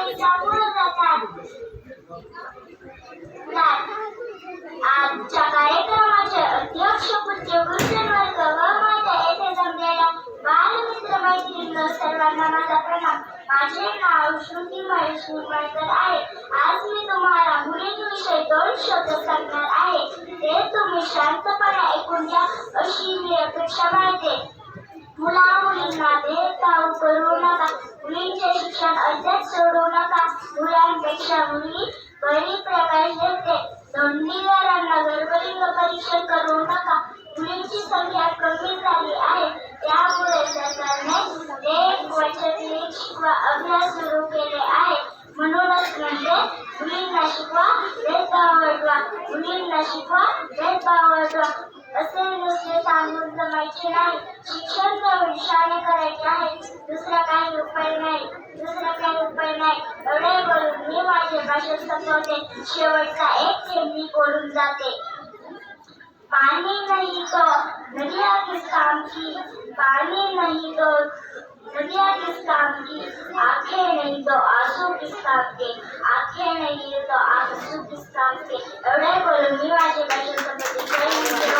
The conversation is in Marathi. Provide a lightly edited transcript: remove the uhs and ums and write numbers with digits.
आईचा पुढे जातात. आजच्या कार्यक्रमाचे अध्यक्ष पूज्य गुरुजन वर्ग व माझ्या येथे जमलेल्या बालमित्र मैत्रिणींनो सर्वांना माझा प्रणाम. माझे नाव श्रुती महेश निंबाळकर आहे. आज मी तुम्हाला मुलींविषयी 2 शब्द सांगणार आहे. ते तुम्ही शांतपणे ऐकून घ्या अशी मी अपेक्षा बाळगते. मुला मुलींना भेदभाव करू नका. मुलींचे शिक्षण अर्ध्यात सोडू नका. मुलांपेक्षा मुली बरी प्रकाश देते. धोंडीदारांना गर्भलिंग परीक्षण करू नका. मुलींची संख्या कमी झाली आहे, त्यामुळे सरकारने एक वचन एक शिकवा अभियान सुरू केले आहे. म्हणूनच म्हणते, मुलींना शिकवा, भेदभाव हटवा. मुलींना शिकवा, भेदभाव हटवा. असे नुसते सांगून जमायचे नाही. शिक्षण घेऊन शाळे करायचे आहे. दुसरा काही उपाय नाही. एवढे बोलून मी माझे भाषण संपवते. शेवटचा एक थेंब मी बोलून जाते. पानी नहीं तो नदियाँ किस काम की, पानी नहीं तो नदियाँ किस काम की, आंखें नहीं तो आंसू किस काम के, आंखें नहीं तो आंसू किस काम के. एवढे बोलून मी माझे भाषण संपवते.